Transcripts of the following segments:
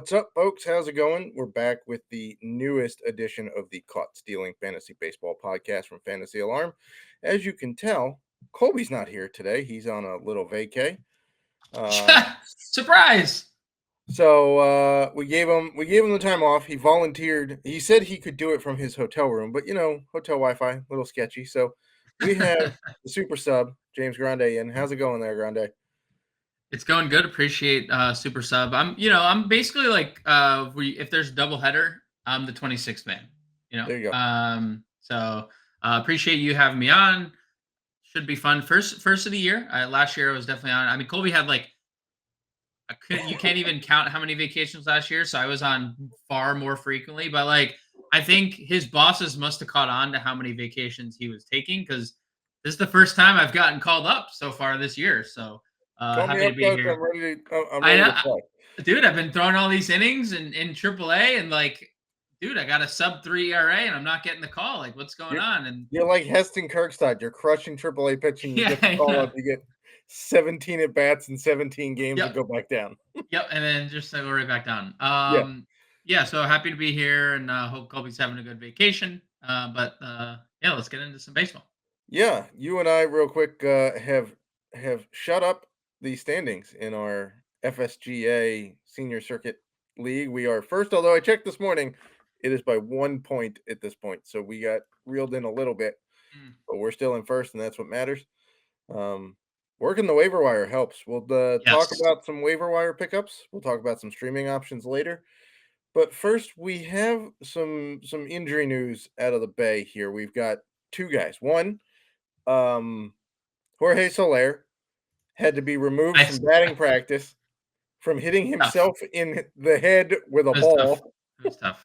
What's up, folks? How's it going? We're back with the newest edition of the Caught Stealing Fantasy Baseball podcast from Fantasy Alarm. As you can tell, Colby's not here today. He's on a little vacay. Surprise! So we gave him the time off. He volunteered. He said he could do it from his hotel room, but hotel Wi-Fi, a little sketchy. So we have the super sub, James Grande, in. How's it going there, Grande? It's going good. Appreciate super sub. I'm basically like if there's a double header, I'm the 26th man. There you go. So appreciate you having me on. Should be fun. First of the year. Last year I was definitely on. I mean, Colby had like you can't even count how many vacations last year, so I was on far more frequently. But like, I think his bosses must have caught on to how many vacations he was taking, because this is the first time I've gotten called up so far this year. So happy to be here. I'm ready to play. Dude, I've been throwing all these innings in AAA, and like, dude, I got a sub-3 ERA, and I'm not getting the call. Like, what's going on? And you're like Heston Kjerstad. You're crushing AAA pitching. You get the call up. You get 17 at bats in 17 games and go back down. Yep, and then just go right back down. So happy to be here, and hope Colby's having a good vacation. Let's get into some baseball. Yeah, you and I, real quick, have shut up the standings in our FSGA Senior Circuit League. We are first, although I checked this morning, it is by 1 point at this point. So we got reeled in a little bit, but we're still in first, and that's what matters. Working the waiver wire helps. We'll talk about some waiver wire pickups. We'll talk about some streaming options later. But first, we have some injury news out of the Bay here. We've got two guys. One, Jorge Soler had to be removed from batting practice from hitting himself in the head with a ball. It was tough.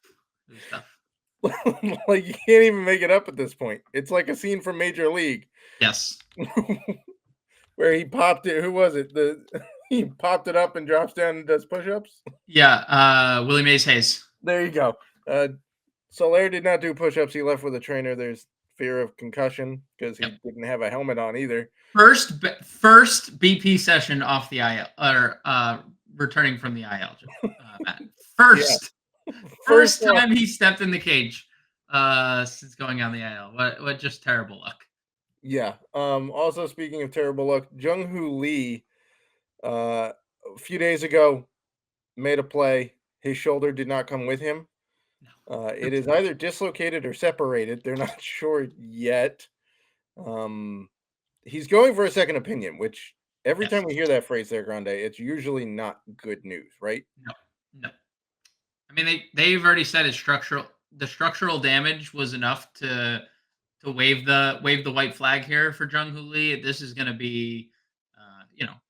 Like, you can't even make it up at this point. It's like a scene from Major League. Yes. Where he popped it. Who was it? He popped it up and drops down and does push-ups? Yeah, Willie Mays Hayes. There you go. Soler did not do push-ups. He left with a trainer. There's fear of concussion because he didn't have a helmet on either. First BP session off the IL, or returning from the IL. First time he stepped in the cage since going on the IL. What just terrible luck. Yeah. Also, speaking of terrible luck, Jung Hoo Lee, a few days ago, made a play. His shoulder did not come with him. It is either dislocated or separated. They're not sure yet. He's going for a second opinion, which every time we hear that phrase there, Grande, it's usually not good news, right? No. I mean, they've already said the structural damage was enough to wave the white flag here for Jung Hoo Lee. This is going to be,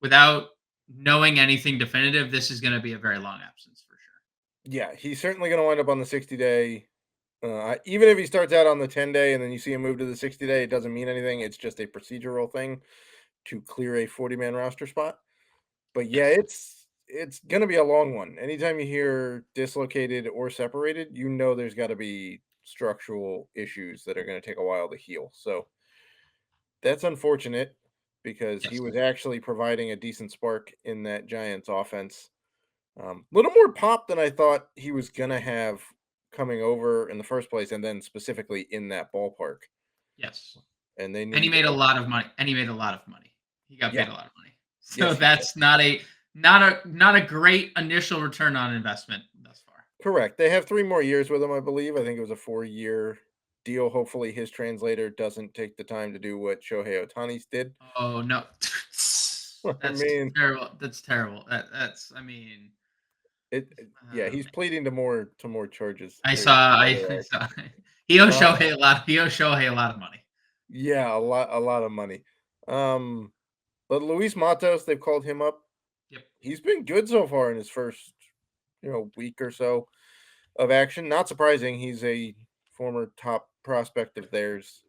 without knowing anything definitive, this is going to be a very long absence for sure. Yeah, he's certainly going to wind up on the 60-day. Even if he starts out on the 10-day and then you see him move to the 60-day, it doesn't mean anything. It's just a procedural thing to clear a 40-man roster spot. But yeah, it's going to be a long one. Anytime you hear dislocated or separated, there's got to be structural issues that are going to take a while to heal. So that's unfortunate because he was actually providing a decent spark in that Giants offense. A little more pop than I thought he was going to have coming over in the first place, and then specifically in that ballpark. Yes. And he made a lot of money. He got paid a lot of money. So yes, that's not a great initial return on investment thus far. Correct. They have 3 more years with him, I believe. I think it was a 4-year deal. Hopefully his translator doesn't take the time to do what Shohei Ohtani's did. Oh no. That's terrible. That's terrible. He's pleading to more charges. I saw. He owes Shohei a lot of money. Yeah, a lot of money. But Luis Matos, they've called him up. Yep. He's been good so far in his first, week or so of action. Not surprising. He's a former top prospect of theirs.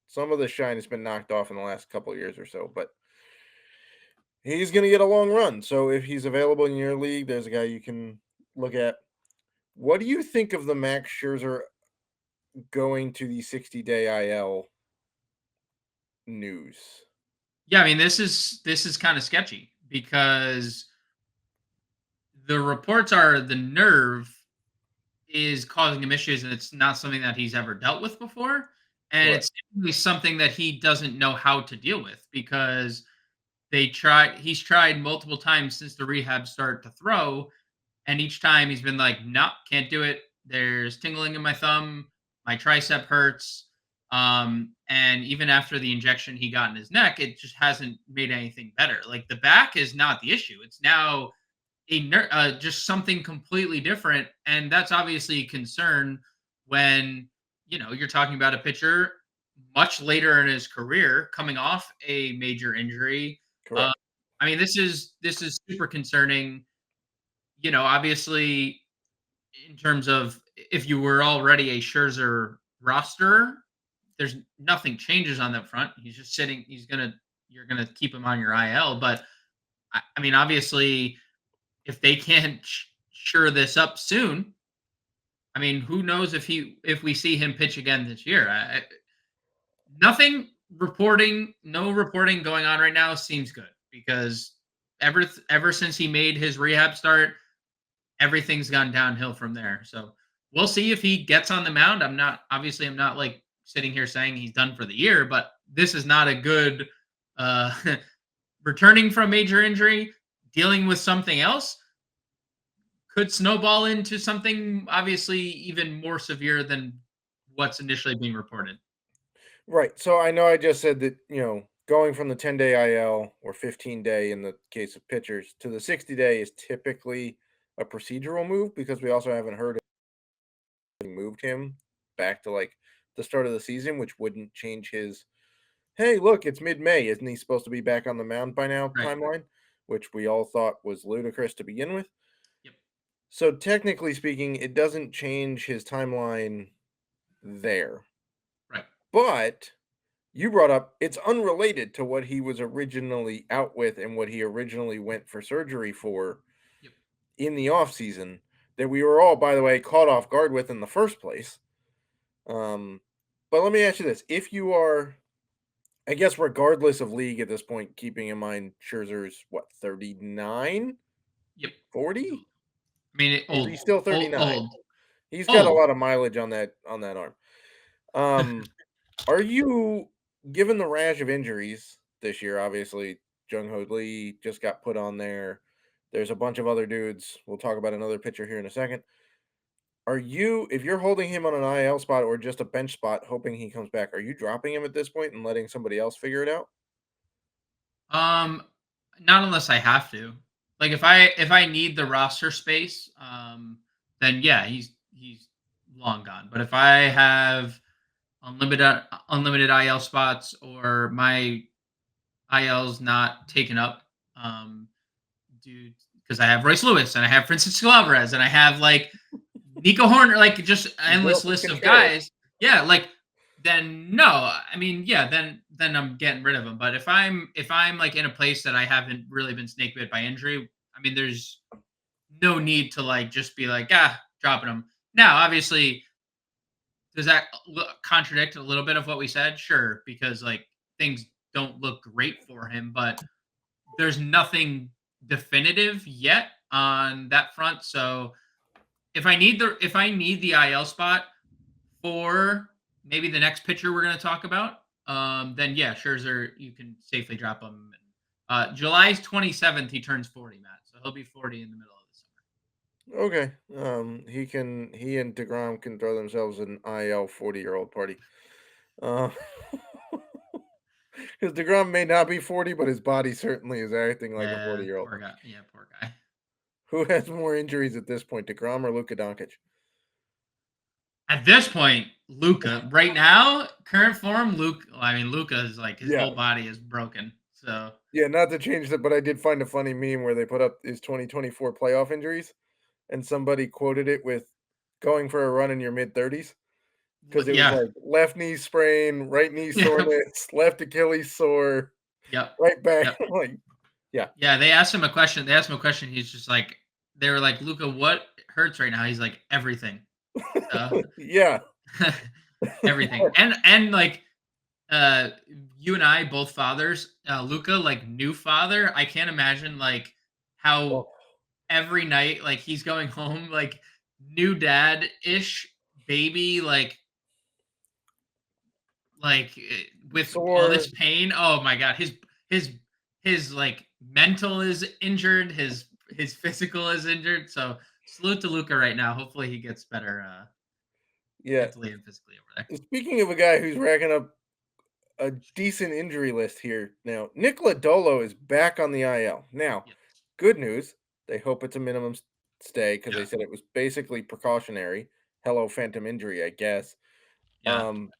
Some of the shine has been knocked off in the last couple of years or so, but he's going to get a long run. So if he's available in your league, there's a guy you can look at. What do you think of the Max Scherzer going to the 60-day IL news? Yeah, I mean, this is kind of sketchy because the reports are the nerve is causing him issues, and it's not something that he's ever dealt with before. And Right. it's typically something that he doesn't know how to deal with because he's tried multiple times since the rehab start to throw, and each time he's been like, "Nope, can't do it. There's tingling in my thumb. My tricep hurts." And even after the injection he got in his neck, it just hasn't made anything better. Like the back is not the issue. It's now just something completely different, and that's obviously a concern when you're talking about a pitcher much later in his career coming off a major injury. Uh, Correct. I mean, this is super concerning. Obviously, in terms of if you were already a Scherzer roster, there's nothing changes on that front. He's just sitting. You're gonna keep him on your IL, but I mean, obviously, if they can't sure this up soon, I mean, who knows if we see him pitch again this year? Nothing reporting, no reporting going on right now seems good because ever since he made his rehab start, everything's gone downhill from there. So we'll see if he gets on the mound. I'm not like sitting here saying he's done for the year, but this is not a good uh returning from major injury, dealing with something else could snowball into something obviously even more severe than what's initially being reported. Right. So I know I just said that, going from the 10-day IL or 15-day in the case of pitchers to the 60-day is typically a procedural move because we also haven't heard if they moved him back to like the start of the season, which wouldn't change his, hey, look, it's mid-May. Isn't he supposed to be back on the mound by now Right. timeline, which we all thought was ludicrous to begin with. Yep. So technically speaking, it doesn't change his timeline there. Right. But you brought up it's unrelated to what he was originally out with and what he originally went for surgery for Yep. in the off season that we were all, by the way, caught off guard with in the first place. Um, but let me ask you this: if you are, I guess, regardless of league at this point, keeping in mind Scherzer's what 39, Yep. He's 40, old. I mean, or is old, he still old, 39? old, He's got a old. lot of mileage on that arm. Um, Are you given the rash of injuries this year? Obviously, Jung Hoo Lee just got put on there. There's a bunch of other dudes. We'll talk about another pitcher here in a second. Are you, if you're holding him on an IL spot or just a bench spot, hoping he comes back, are you dropping him at this point and letting somebody else figure it out? Um, Not unless I have to. Like if I need the roster space, then yeah, he's long gone. But if I have unlimited IL spots or my IL's not taken up, dude, because I have Royce Lewis and I have Francisco Alvarez and I have like Nico Horner, like just endless Wilson list of Contreras. guys. Yeah, like then no, I mean yeah, then I'm getting rid of them. But if I'm like in a place that I haven't really been snake bit by injury, I mean there's no need to like just be like dropping them. Now, obviously, does that contradict a little bit of what we said? Sure, because like things don't look great for him, but there's nothing definitive yet on that front. So if I need the IL spot for maybe the next pitcher we're going to talk about, then yeah, Scherzer you can safely drop him. July 27th he turns 40, Matt, so he'll be 40 in the middle of the summer. Okay. He and DeGrom can throw themselves an IL 40-year-old party. Uh, because DeGrom may not be 40, but his body certainly is acting like a Yeah, 40-year-old. poor guy. Yeah, poor guy. Who has more injuries at this point, DeGrom or Luka Doncic? At this point, Luca. Right now, current form, Luke. I mean, Luca is like his Yeah. whole body is broken. So Yeah, not to change that, but I did find a funny meme where they put up his 2024 playoff injuries, and somebody quoted it with going for a run in your mid 30s because it was yeah, like left knee sprain, right knee yeah, soreness, left Achilles sore, yep, right back. yep. I'm like, yeah, Yeah, they asked him a question. They asked him a question. He's just like, they were like, Luca, what hurts right now? He's like, everything. Uh, yeah, everything. And like, uh, you and I both fathers. Luca, like new father. I can't imagine like how oh, every night, like he's going home, like new dad ish baby, with all Sore. this pain. Oh my god, his his like mental is injured, his physical is injured. So salute to Luca right now. Hopefully he gets better Yeah. mentally and physically over there. Speaking of a guy who's racking up a decent injury list here now, Nick Lodolo is back on the IL. Now, Yes. good news. They hope it's a minimum stay because they Yeah. said it was basically precautionary. Hello, phantom injury, I guess. Yeah. Um,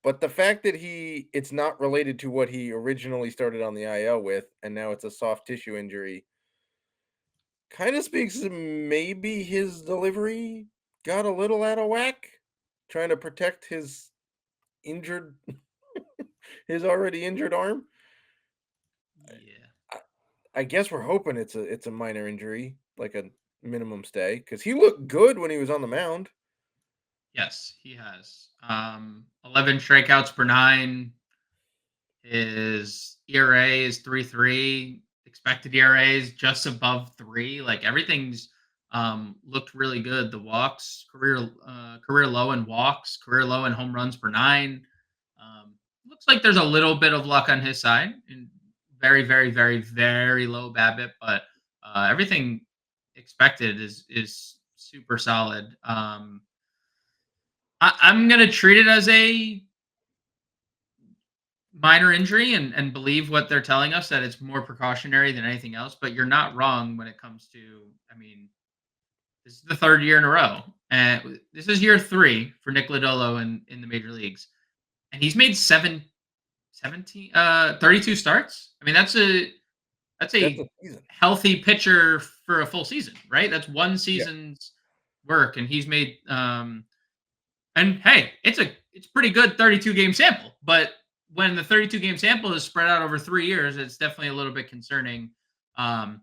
but the fact that it's not related to what he originally started on the IL with, and now it's a soft tissue injury, kind of speaks to maybe his delivery got a little out of whack, trying to protect injured, his already injured arm. Yeah. I, I guess we're hoping it's a minor injury, like a minimum stay, because he looked good when he was on the mound. Yes, he has. 11 strikeouts per nine. His ERA is 3.3. Expected ERA is just above 3. Like everything's looked really good. The walks, career low in walks, career low in home runs per nine. Um, Looks like there's a little bit of luck on his side, and very, very, very, very low BABIP, but everything expected is super solid. I'm gonna treat it as a minor injury and believe what they're telling us, that it's more precautionary than anything else. But you're not wrong when it comes to, I mean, this is the third year in a row, and this is year 3 for Nick Lodolo in the major leagues, and he's made 32 starts. I mean, that's That's a a season. healthy pitcher for a full season, right? That's one Yeah. season's work, and he's made and hey, it's pretty good 32 game sample, but when the 32 game sample is spread out over 3 years, it's definitely a little bit concerning. Um,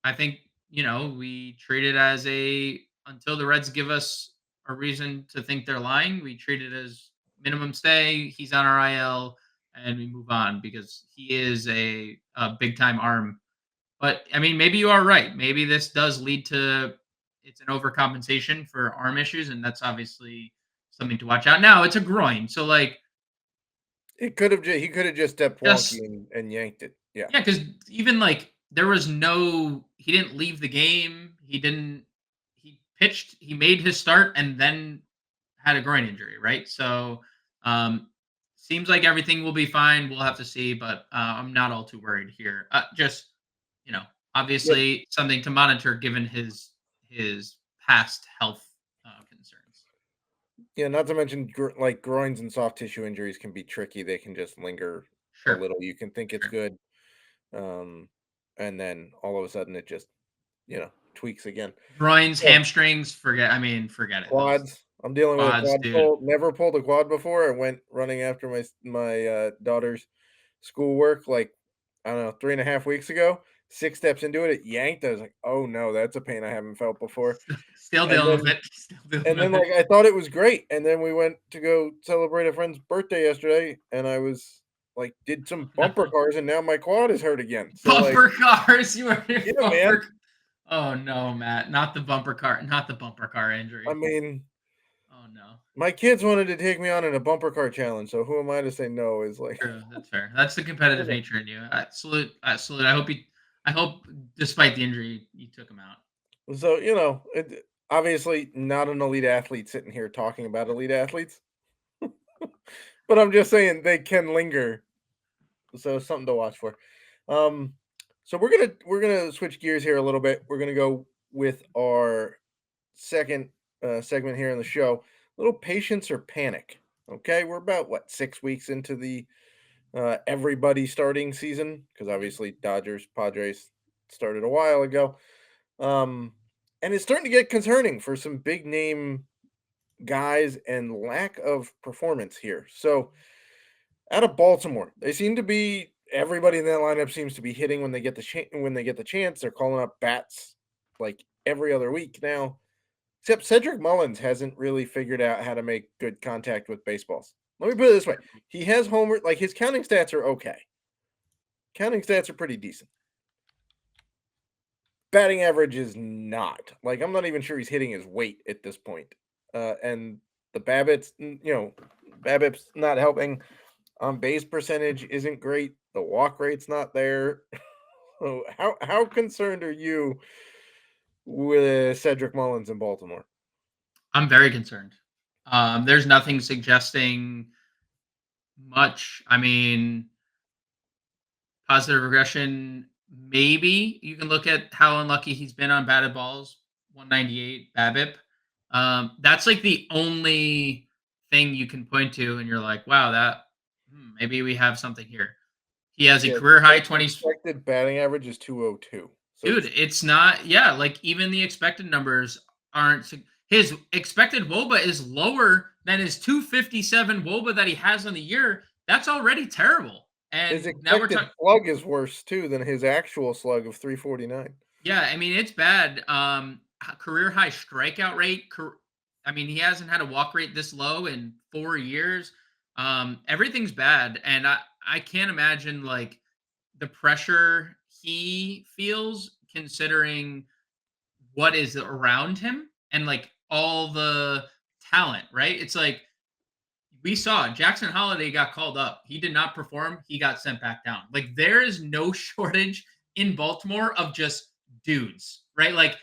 I think, we treat it as a until the Reds give us a reason to think they're lying, we treat it as minimum stay. He's on our IL, and we move on because he is a big time arm. But I mean, maybe you are right. Maybe this does lead to it's an overcompensation for arm issues, and that's obviously something to watch out. Now it's a groin, so like He could have just stepped wonky just and yanked it. Yeah. yeah, because even like there was no he didn't leave the game. He pitched, he made his start and then had a groin injury, right? So seems like everything will be fine. We'll have to see, but I'm not all too worried here. Just you know, Yeah. obviously something to monitor given his past health concerns. Yeah, not to mention like groins and soft tissue injuries can be tricky. They can just linger a Sure, little. You can think it's sure. good, um, and then all of a sudden it just tweaks again. Groins, Yeah, hamstrings, forget it. Those quads. I'm dealing with a quads, quad dude. pull. Never pulled a quad before. I went running after my daughter's schoolwork like I don't know 3.5 weeks ago. 6 steps into it, it yanked. I was like, "Oh no, that's a pain I haven't felt before." Still And dealing with then it. Still dealing And then, with it. like, I thought it was great, and then we went to go celebrate a friend's birthday yesterday, and I was like, did some No. bumper cars, and now my quad is hurt again. So, like, Bumper cars. You were yeah, man. bumper. Oh no, Matt! Not the bumper car. Not the bumper car I injury. mean, Oh no. my kids wanted to take me on in a bumper car challenge, so who am I to say no? Is like, True. That's fair. That's the competitive nature in you. Salute. Salute. I hope I hope, despite the injury, you took him out. so obviously not an elite athlete sitting here talking about elite athletes, but I'm just saying they can linger. So something to watch for. Um, so we're gonna switch gears here a little bit. We're gonna go with our second segment here in the show. Little patience or panic. Okay, we're about what 6 weeks into the everybody starting season because Mhm. obviously Dodgers, Padres started a while ago, um, and it's starting to get concerning for some big name guys and lack of performance here. So out of Baltimore, they seem to be everybody in that lineup seems to be hitting when they get the chance. They're calling up bats like every other week now. Except Cedric Mullins hasn't really figured out how to make good contact with baseballs. Let me put it this way: he has homer, like his counting stats are okay. Counting stats are pretty decent. batting average is not. Like, I'm not even sure he's hitting his weight at this point. And the BABIP's not helping. On base percentage isn't great. The walk rate's not there. So how concerned are you with Cedric Mullins in Baltimore? I'm very concerned. There's nothing suggesting much. I mean, positive regression, maybe. You can look at how unlucky he's been on batted balls, 198 BABIP. That's like the only thing you can point to, and you're like, wow, maybe we have something here. He has a Yeah, career high 20. expected batting average is 202. So Dude, it's it's not, yeah, like even the expected numbers aren't. His expected WOBA is lower than his 257 WOBA that he has on the year. That's already terrible. his And now we're expected talking. slug is worse too than his actual slug of 349. Yeah, I mean it's bad. Career high strikeout rate. I mean he hasn't had a walk rate this low in 4 years. Everything's bad, and I can't imagine like the pressure he feels considering what is around him and like all the talent. Right? It's like we saw Jackson Holiday got called up. He did not perform. He got sent back down. Like there is no shortage in Baltimore of just dudes, right? Like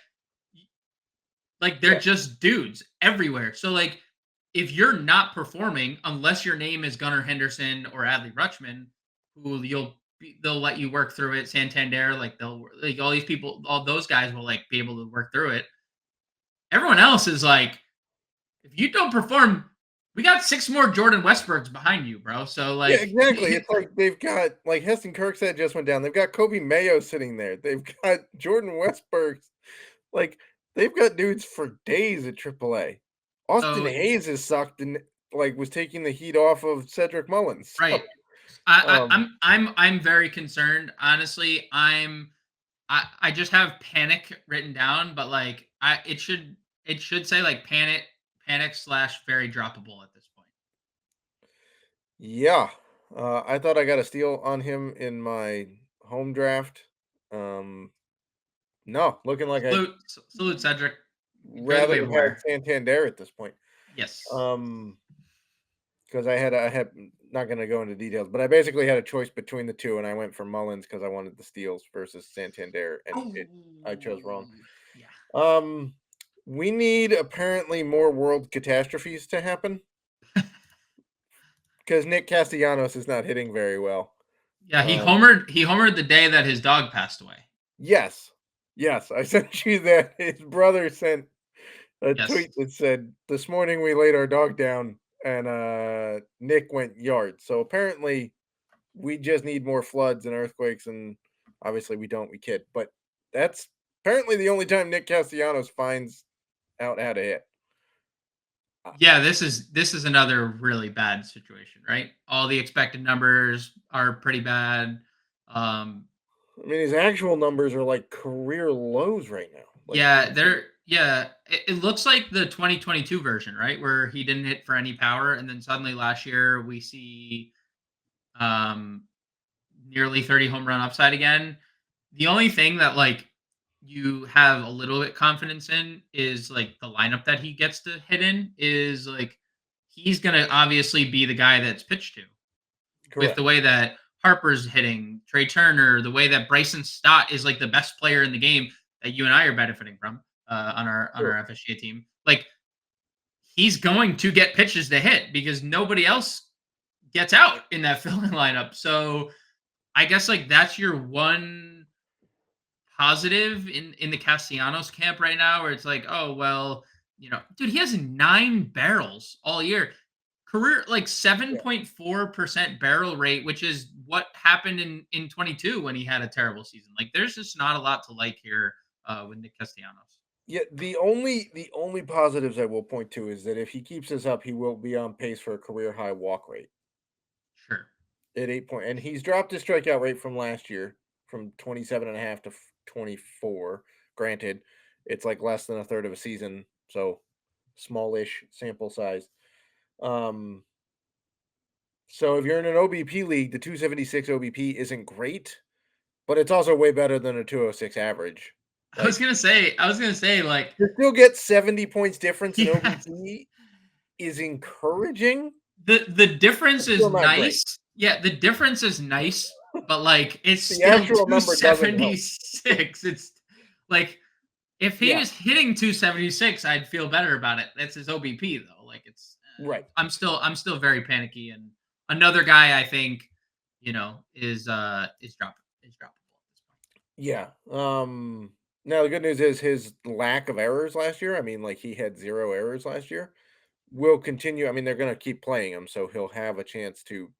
they're Yeah, just dudes everywhere. So like if you're not performing, unless your name is Gunnar Henderson or Adley Rutschman, who they'll let you work through it. Santander, like they'll like all these people, all those guys will like be able to work through it. Everyone else is like, if you don't perform, we got six more Jordan Westbergs behind you, bro. So yeah, like, exactly. It's like they've got like Heston Kjerstad just went down. They've got Kobe Mayo sitting there. They've got Jordan Westberg. Like they've got dudes for days at AAA. Austin so Hayes has sucked and like was taking the heat off of Cedric Mullins. right. So, I, um, I'm very concerned. Honestly, I just have panic written down, but like it should say like panic slash very droppable at this point. yeah, I thought I got a steal on him in my home draft. Um, no, looking like I'd Salute Cedric. Enjoy the rather waiver have had wire. Santander at this point. Yes. Um, because I had not going to go into details, but I basically had a choice between the two, and I went for Mullins because I wanted the steals versus Santander, and Oh, I chose wrong. yeah. Um, we need apparently more world catastrophes to happen because Nick Castellanos is not hitting very well. Yeah, he Um, homered. He homered the day that his dog passed away. yes, yes, I sent you that. His brother sent a Yes. tweet that said, "This morning we laid our dog down, and Nick went yard." So apparently, we just need more floods and earthquakes, and obviously we don't. We kid, but that's apparently the only time Nick Castellanos finds out how to hit. Yeah, this is another really bad situation, right? All the expected numbers are pretty bad. Um, I mean, his actual numbers are like career lows right now. Like yeah, it looks like the 2022 version, right? Where he didn't hit for any power, and then suddenly last year we see um nearly 30 home run upside again. The only thing that like you have a little bit confidence in is like the lineup that he gets to hit in is like he's gonna obviously be the guy that's pitched to with the correct. way that Harper's hitting, Trey Turner, the way that Bryson Stott is like the best player in the game that you and I are benefiting from on our Sure. FSGA team. Like he's going to get pitches to hit because nobody else gets out in that filling lineup. So I guess like that's your one positive in the Castellanos camp right now, where it's like, oh well, dude, he has 9 barrels all year, career like Yeah. 7.4% barrel rate, which is what happened in 22 when he had a terrible season. Like, there's just not a lot to like here with Nick Castellanos. Yeah. The only positives I will point to is that if he keeps this up, he will be on pace for a career high walk rate Sure. at 8 point. And he's dropped his strikeout rate from last year from 27.5 to 24. Granted, it's like less than a third of a season, so smallish sample size. Um, so if you're in an OBP league, the 276 OBP isn't great, but it's also way better than a 206 average. Like, I was gonna say, like, to still get 70 points difference in yeah, OBP is encouraging, the difference but is still not great. nice. Yeah, the difference is nice, but like it's The still actual number doesn't help. 276. It's like if he Yeah, was hitting 276, I'd feel better about it. That's his OBP though. Like right. I'm still very panicky. And another guy I think, is droppable at this point. Yeah. Now the good news is his lack of errors last year. I mean, like he had 0 errors last year. Will continue. I mean, they're going to keep playing him, so he'll have a chance to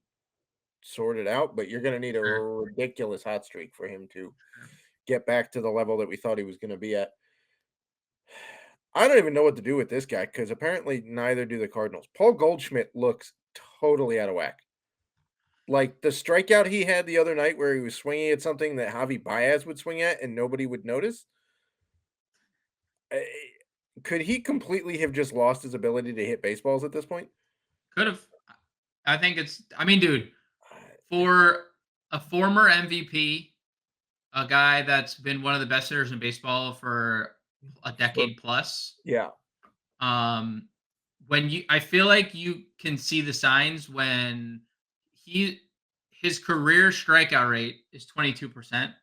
sort it out. But you're going to need a Sure, ridiculous hot streak for him to sure. get back to the level that we thought he was going to be at. I don't even know what to do with this guy because apparently neither do the Cardinals. Paul Goldschmidt looks totally out of whack. Like the strikeout he had the other night, where he was swinging at something that Javi Baez would swing at and nobody would notice. eh, Could he completely have just lost his ability to hit baseballs at this point? Could have. I think it's. I mean, dude, Uh, for a former MVP, a guy that's been one of the best hitters in baseball for a For decade plus. yeah, Um, when I feel like you can see the signs when he his career strikeout rate is 22%,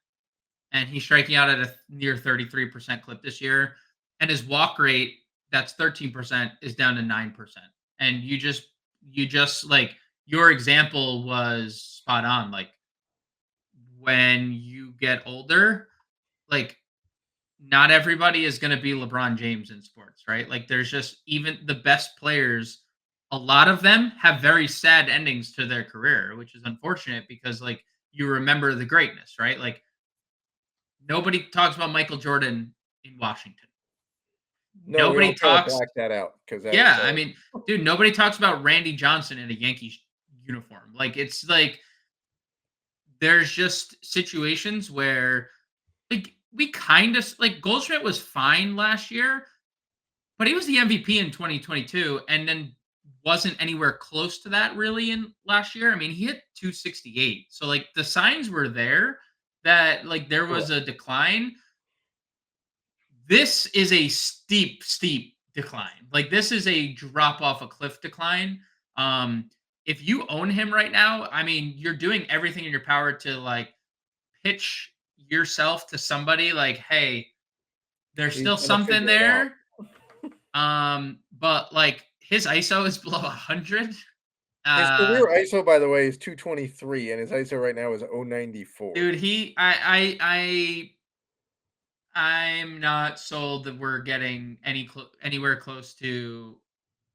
and he's striking out at a near 33% clip this year, and his walk rate, that's 13%, is down to 9%. And you just like your example was spot on. Like when you get older, like not everybody is going to be LeBron James in sports, right? Like there's just even the best players, a lot of them have very sad endings to their career, which is unfortunate because like you remember the greatness, right? Like nobody talks about Michael Jordan in Washington. no, we Nobody all try to talks black that out because that was Yeah, I terrible. mean, dude, nobody talks about Randy Johnson in a Yankees uniform. Like it's like there's just situations where like we kind of like Goldschmidt was fine last year, but he was the MVP in 2022 and then wasn't anywhere close to that really in last year. I mean, he hit 268. So like the signs were there that like there was Correct. a decline. This is a steep, steep decline. Like this is a drop off a cliff decline. Um, if you own him right now, I mean, you're doing everything in your power to like pitch yourself to somebody like, hey, there's He's still gonna something figure it out. there. But like his ISO is below 100. His Uh, career ISO, by the way, is 223, and his ISO right now is 094. dude, I'm not sold that we're getting anywhere close to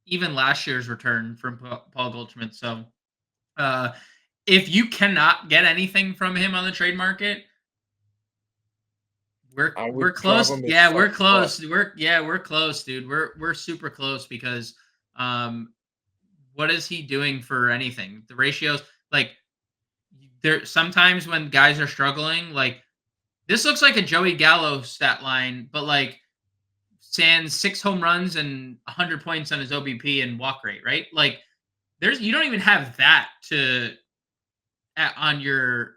even last year's return from Paul Goldschmidt. So, uh, if you cannot get anything from him on the trade market, we're I we're would drop close. him as Yeah, we're such bust. close. We're close, dude. We're super close because um what is he doing for anything? The ratios, like there sometimes when guys are struggling, like this looks like a Joey Gallo stat line, but like sans 6 home runs and 100 points on his OBP and walk rate, right? Like there's you don't even have that to on your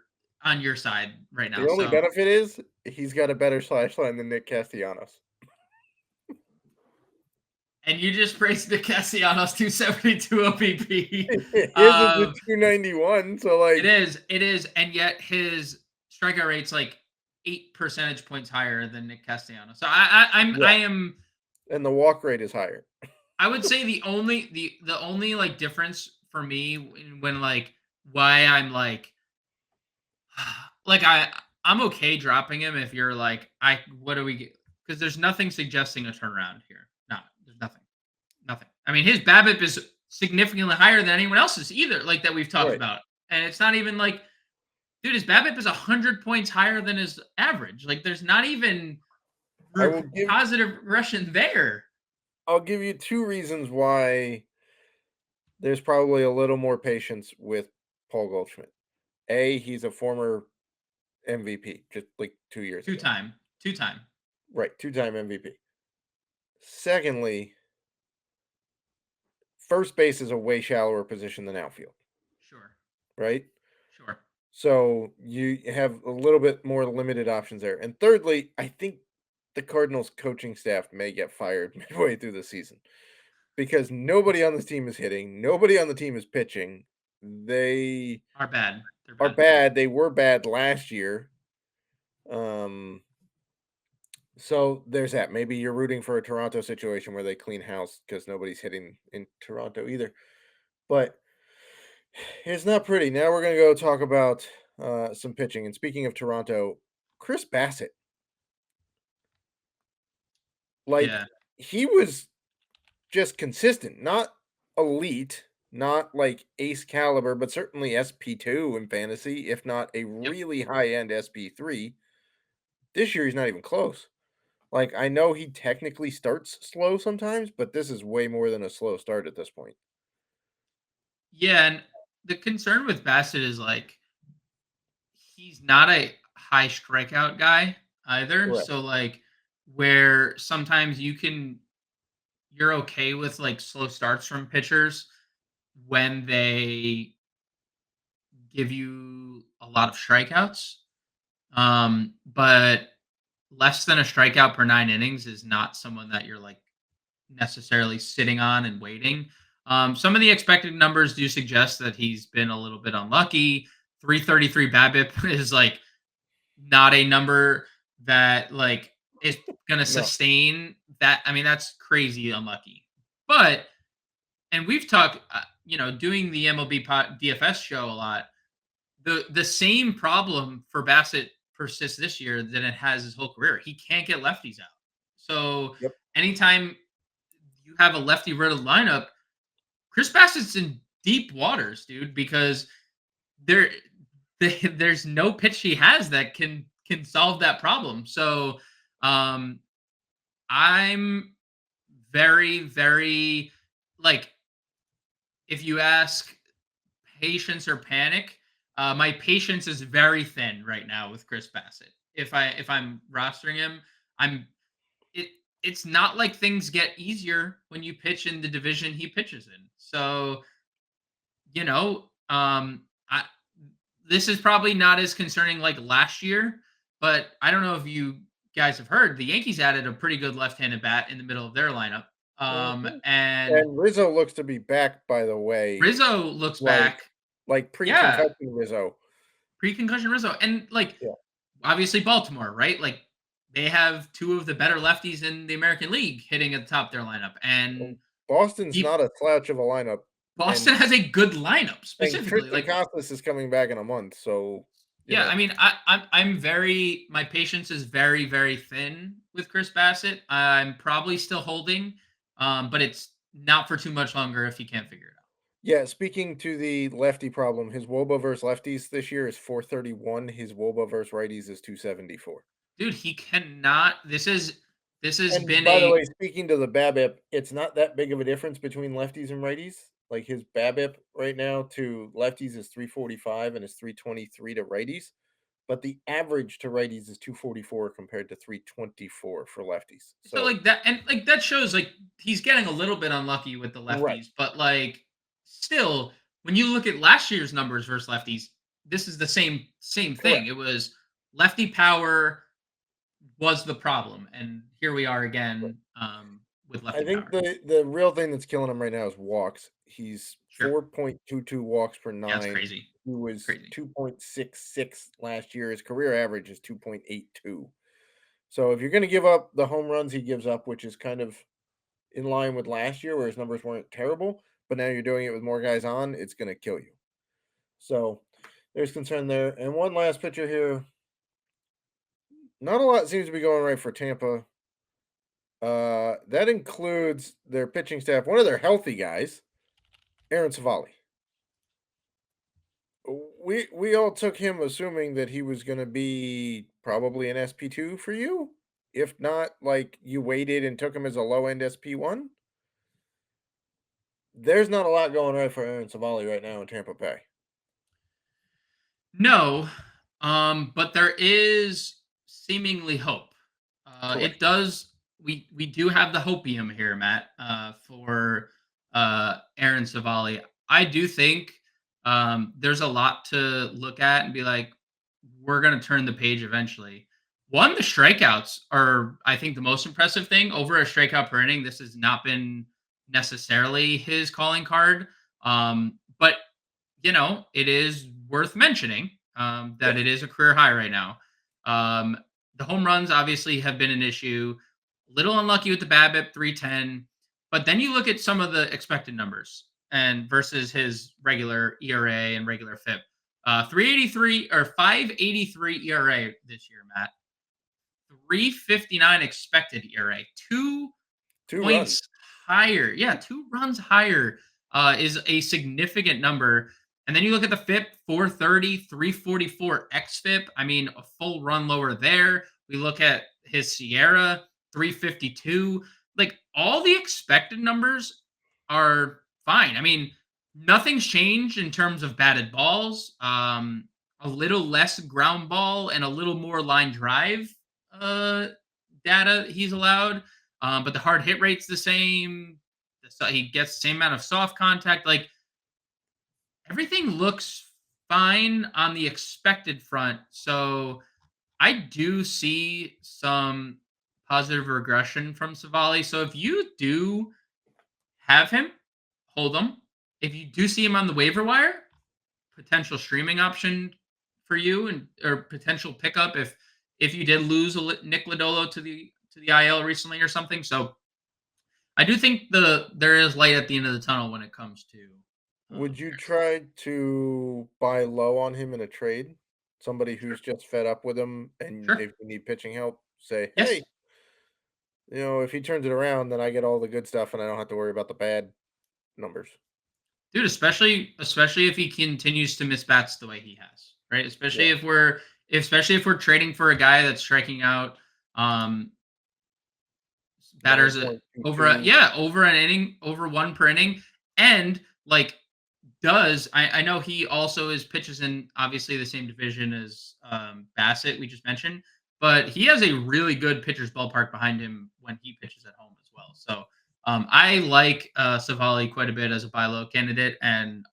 side right now. The only So benefit is he's got a better slash line than Nick Castellanos. and you just praised the Castellanos 272 OBP. His is a 291, so, It like, is, it is, and yet his strikeout rate's like 8 percentage points higher than Nick Castellanos. So yeah, I am and the walk rate is higher. I would say the only like difference for me when like why I'm like I'm okay dropping him if you're like I what do we get, because there's nothing suggesting a turnaround here. No, there's nothing. Nothing. I mean, his BABIP is significantly higher than anyone else's either, like that we've talked Right. about. And it's not even like, dude, his BABIP is 100 points higher than his average. Like, there's not even I will give positive regression there. I'll give you 2 reasons why there's probably a little more patience with Paul Goldschmidt. A, he's a former MVP just, like, 2 years Two ago. time, two time. Right, two-time MVP. Secondly, first base is a way shallower position than outfield, Sure, right? sure. So, you have a little bit more limited options there. And thirdly, I think the Cardinals coaching staff may get fired midway through the season because nobody on this team is hitting, nobody on the team is pitching. They Are bad. They're are bad. bad. They were bad last year. Um, so there's that. Maybe you're rooting for a Toronto situation where they clean house because nobody's hitting in Toronto either. But it's not pretty. Now we're gonna go talk about some pitching. And speaking of Toronto, Chris Bassitt, like Yeah. he was just consistent, not elite, not like ace caliber, but certainly SP2 in fantasy, if not a Yep. really high end SP3. This year he's not even close. Like I know he technically starts slow sometimes, but this is way more than a slow start at this point. Yeah, and the concern with Bassett is like he's not a high strikeout guy either. Correct. So like where sometimes you're okay with like slow starts from pitchers when they give you a lot of strikeouts. But less than a strikeout per 9 innings is not someone that you're like necessarily sitting on and waiting. Some of the expected numbers do suggest that he's been a little bit unlucky. 333 BABIP is like not a number that like is going to No. sustain that. I mean, that's crazy unlucky. But and we've talked, doing the DFS show a lot. The same problem for Bassett persists this year than it has his whole career. He can't get lefties out. So Yep. anytime you have a lefty riddled lineup, Chris Bassett's in deep waters, dude, because there there's no pitch he has that can solve that problem. So um I'm very, very like if you ask patience or panic, my patience is very thin right now with Chris Bassett. If I'm rostering him, I'm it it's not like things get easier when you pitch in the division he pitches in. So, I this is probably not as concerning like last year, but I don't know if you guys have heard the Yankees added a pretty good left-handed bat in the middle of their lineup. Mhm. And And Rizzo looks to be back, by the way, Rizzo looks like back. Yeah, pre-concussion Rizzo. pre-concussion Rizzo. And like Yeah. obviously Baltimore, right? Like they have two of the better lefties in the American League hitting at the top of their lineup. And And Boston's he, not a slouch of a lineup, Boston and has a good lineup specifically. Tristan Like, Casas is coming back in a month, so, you yeah, know. I mean, I'm very my patience is very, very thin with Chris Bassett. I'm probably still holding, but it's not for too much longer if he can't figure it out. Yeah, speaking to the lefty problem, his WOBA versus lefties this year is 431, his WOBA versus righties is 274. Dude, he cannot. This has And been by the a way, speaking to the BABIP, it's not that big of a difference between lefties and righties. Like his BABIP right now to lefties is 345 and is 323 to righties, but the average to righties is 244 compared to 324 for lefties. so So, like that, and like that shows like he's getting a little bit unlucky with the right, lefties, but like still, when you look at last year's numbers versus lefties, this is the same thing. correct. It was lefty power was the problem, and here we are again with I lefty think power. the real thing that's killing him right now is walks. He's Sure, 4.22 walks per yeah, it's 9. crazy. He It's was crazy. 2.66 last year. His career average is 2.82. So if you're going to give up the home runs he gives up, which is kind of in line with last year where his numbers weren't terrible, but now you're doing it with more guys on, it's going to kill you. So there's concern there. And one last pitcher here. Not a lot seems to be going right for Tampa. That includes their pitching staff, one of their healthy guys, Aaron Savali. We all took him assuming that he was going to be probably an SP2 for you. If not, like you waited and took him as a low end SP1. There's not a lot going right for Aaron Savali right now in Tampa Bay. No, but there is seemingly hope. It Correct. does. We do have the hopium here, Matt, for Aaron Savali. I do think there's a lot to look at and be like, we're gonna turn the page eventually. One, the strikeouts are, I think, the most impressive thing. Over a strikeout per inning, this has not been necessarily his calling card. But it is worth mentioning Yeah. that it is a career high right now. Um, the home runs obviously have been an issue. Little unlucky with the BABIP 310, but then you look at some of the expected numbers and versus his regular ERA and regular FIP. 383 or 583 ERA this year, Matt. 359 expected ERA. 2 runs. points higher. Yeah, 2 runs higher is a significant number. And then you look at the FIP, 430, 344 xFIP. I mean, a full run lower there. We look at his Sierra, 352. Like all the expected numbers are fine. I mean, nothing's changed in terms of batted balls. A little less ground ball and a little more line drive uh, data he's allowed. But the hard hit rate's the same. He gets the same amount of soft contact. Like everything looks fine on the expected front. So I do see some positive regression from Savali. So if you do have him, hold him. If you do see him on the waiver wire, potential streaming option for you and or potential pickup if you did lose Nick Lodolo to the IL recently or something. So I do think there is light at the end of the tunnel when it comes to Would you Harrison. try to buy low on him in a trade? Somebody Sure. who's just fed up with him, and Sure. if you need pitching help, say, Yes. "Hey, if he turns it around, then I get all the good stuff, and I don't have to worry about the bad numbers." Dude, especially if he continues to miss bats the way he has, right? Yeah, Especially if we're trading for a guy that's striking out um batters .22. over an inning, over one per inning, and like does I know he also is pitches in obviously the same division as Bassett we just mentioned, but he has a really good pitcher's ballpark behind him when he pitches at home as well. So I like Savali quite a bit as a buy low candidate and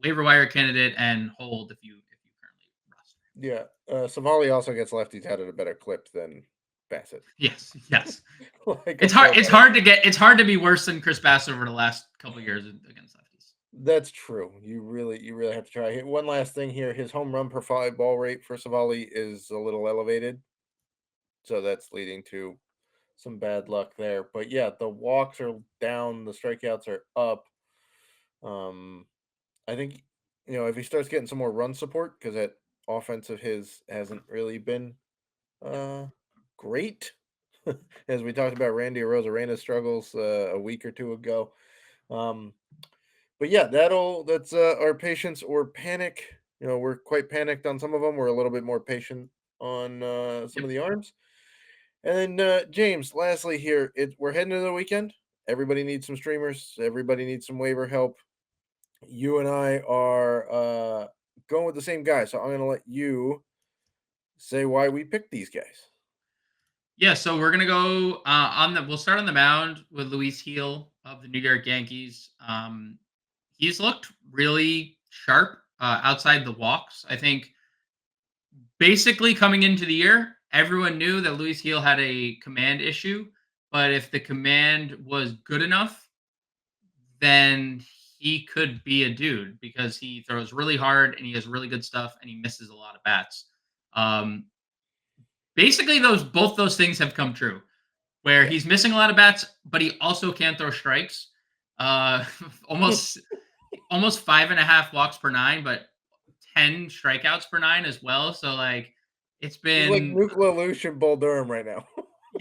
waiver wire candidate and hold if you currently roster. Yeah, Savali also gets lefties out at a better clip than Bassett. Yes, yes. Like a It's hard. far It's better. hard to get. It's hard to be worse than Chris Bassitt over the last couple years against lefties. That's true. You really have to try. One last thing here: his home run per five ball rate for Savali is a little elevated, so that's leading to some bad luck there. But yeah, the walks are down, the strikeouts are up. Um, I think if he starts getting some more run support, because that offense of his hasn't really been Yeah. uh great, as we talked about Randy Rosarena's struggles a week or two ago. Um, but yeah, that's our patience or panic. We're quite panicked on some of them. We're a little bit more patient on some Yep. of the arms. And then James, lastly here, we're heading into the weekend. Everybody needs some streamers. Everybody needs some waiver help. You and I are going with the same guy, so I'm going to let you say why we picked these guys. Yeah. So we're gonna go on the. We'll start on the mound with Luis Heel of the New York Yankees. He's looked really sharp outside the walks. I think basically coming into the year, everyone knew that Luis Heel had a command issue, but if the command was good enough, then he could be a dude because he throws really hard and he has really good stuff and he misses a lot of bats. Um, basically, both those things have come true. Where Yeah. he's missing a lot of bats, but he also can throw strikes. Uh, almost almost 5.5 walks per nine, but 10 strikeouts per nine as well. So like it's He's like been Nuke LaLoosh and Bull Durham right now.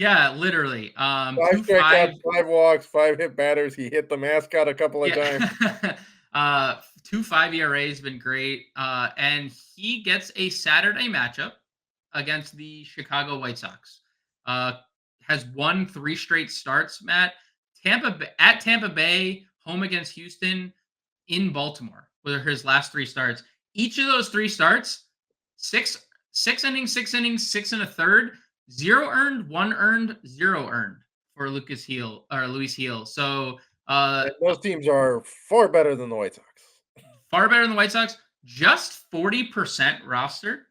yeah, literally. Five Two five strikeouts, 5 walks, 5 hit batters. He hit the mascot a couple of yeah. times. 2 5 ERA has been great. And he gets a Saturday matchup against the Chicago White Sox. Uh, has won 3 straight starts, Matt. At Tampa Bay, home against Houston, in Baltimore, were his last 3 starts. Each of those 3 starts, six innings, 6 innings, 6 1/3, 0 earned, 1 earned, 0 earned for Lucas Heel or Luis Heel. So uh, And those teams are far better than the White Sox. far better than the White Sox. Just 40% roster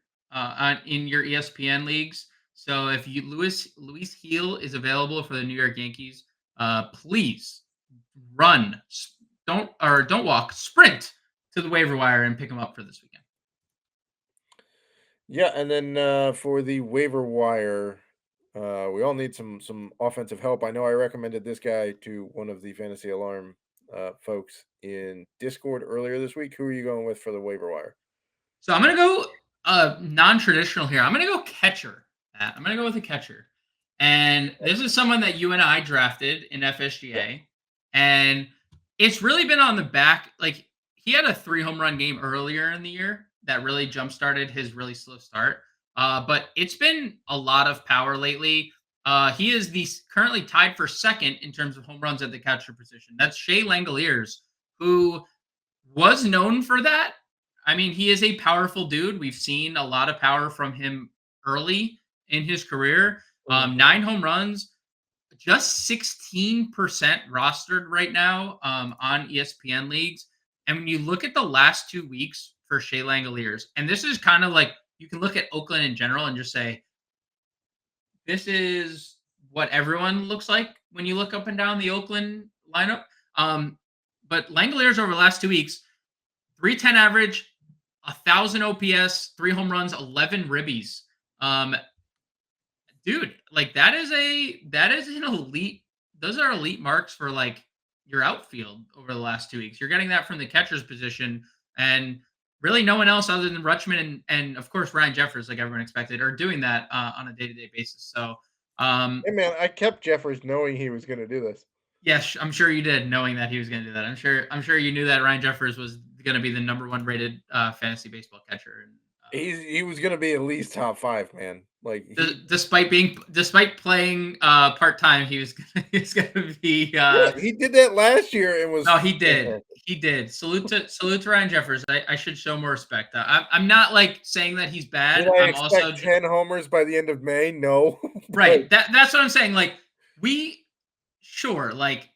in your ESPN leagues. So if Luis Heel is available for the New York Yankees, please run, don't walk, sprint to the waiver wire and pick him up for this weekend. Yeah, and then for the waiver wire, we all need some offensive help. I know I recommended this guy to one of the Fantasy Alarm folks in Discord earlier this week. Who are you going with for the waiver wire? So I'm gonna go non-traditional here. I'm gonna go catcher. I'm gonna go with a catcher, and this is someone that you and I drafted in Yeah. FSGA, and it's really been on the back. Like he had a 3 home run game earlier in the year that really jump started his really slow start. But it's been a lot of power lately. He is currently tied for second in terms of home runs at the catcher position. That's Shea Langoliers, who was known for that. I mean, he is a powerful dude. We've seen a lot of power from him early in his career. Mhm. 9 home runs, just 16% rostered right now on ESPN leagues. And when you look at the last 2 weeks for Shea Langoliers, and this is kind of like you can look at Oakland in general and just say, this is what everyone looks like when you look up and down the Oakland lineup. Um, but Langoliers over the last 2 weeks, 310 average, 1,000 OPS, 3 home runs, 11 ribbies. Um, dude, like that is an elite. Those are elite marks for like your outfield over the last 2 weeks. You're getting that from the catcher's position, and really no one else other than Rutschman and of course Ryan Jeffers, like everyone expected, are doing that on a day to day basis. So Hey man, I kept Jeffers knowing he was going to do this. yes, I'm sure you did, knowing that he was going to do that. I'm sure you knew that Ryan Jeffers was going to be the number one rated fantasy baseball catcher. And He was going to be at least top 5, man. Like despite playing part time, he was going to be. yeah, he did that last year and was No, he did. fantastic. He did. Salute to Ryan Jeffers. I should show more respect. I'm not like saying that he's Did bad. I I'm also expect 10 homers by the end of May? No. But right. That's what I'm saying. Like we sure like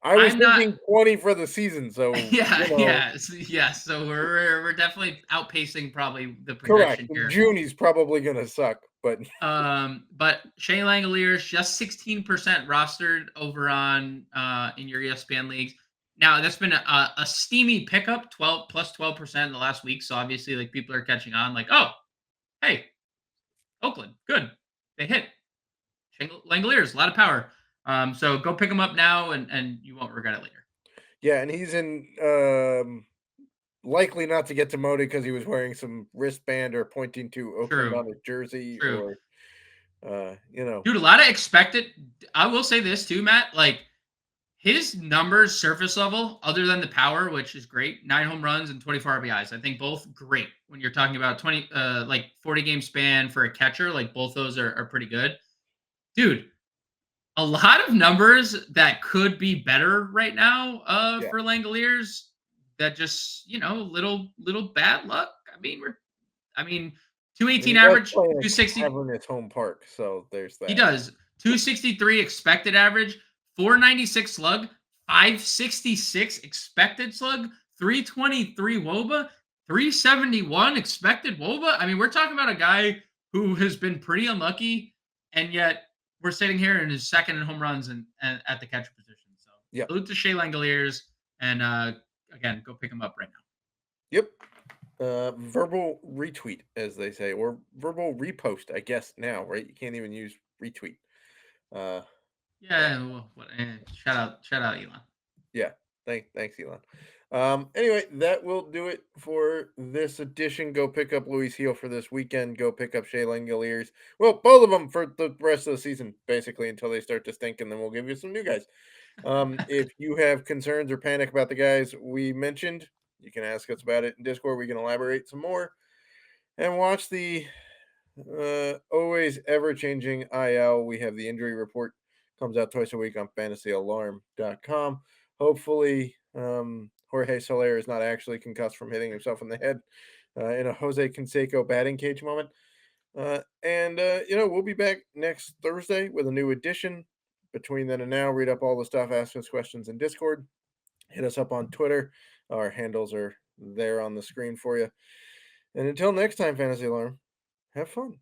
I was I'm not. thinking 20 for the season, so, Yeah, yeah, yes. So we're definitely outpacing probably the correct. projection In here. June, he's probably gonna suck, but But Shea Langoliers just 16% rostered over on in your ESPN leagues. Now that's been a steamy pickup, 12% in the last week. So obviously, like people are catching on. Like, oh, hey, Oakland, good, they hit. Shea Langoliers, a lot of power. So go pick them up now, and you won't regret it later. yeah, and he's in, likely not to get demoted because he was wearing some wristband or pointing to Oakland True, on his jersey true. or, you know. Dude, a lot of expected. I will say this too, Matt. Like his numbers, surface level, other than the power, which is great, 9 home runs and 24 RBIs. I think both great when you're talking about 40 game span for a catcher. Like both those are pretty good, dude. A lot of numbers that could be better right now Yeah. for Langoliers. That just little bad luck. I mean, I mean, 218 he does average, play in a 260. cavernous home park, so there's He that. does. 263 expected average, 496 slug, 566 expected slug, 323 woba, 371 expected woba. I mean, we're talking about a guy who has been pretty unlucky, and yet we're sitting here in his second in home runs and at the catcher position. So Yep. salute to Shea Langoliers, and again, go pick him up right now. Yep. Verbal retweet, as they say, or verbal repost, I guess now, right? You can't even use retweet. Uh, Yeah, well, shout out, Elon. yeah. Thanks, Elon. Anyway, that will do it for this edition. Go pick up Luis Heel for this weekend. Go pick up Shea Langoliers. Well, both of them for the rest of the season, basically, until they start to stink, and then we'll give you some new guys. If you have concerns or panic about the guys we mentioned, you can ask us about it in Discord. We can elaborate some more and watch the always ever changing IL. We have the injury report comes out twice a week on fantasyalarm.com. Hopefully, Jorge Soler is not actually concussed from hitting himself in the head in a Jose Canseco batting cage moment. We'll be back next Thursday with a new edition. Between then and now, read up all the stuff, ask us questions in Discord, hit us up on Twitter. Our handles are there on the screen for you. And until next time, Fantasy Alarm, have fun.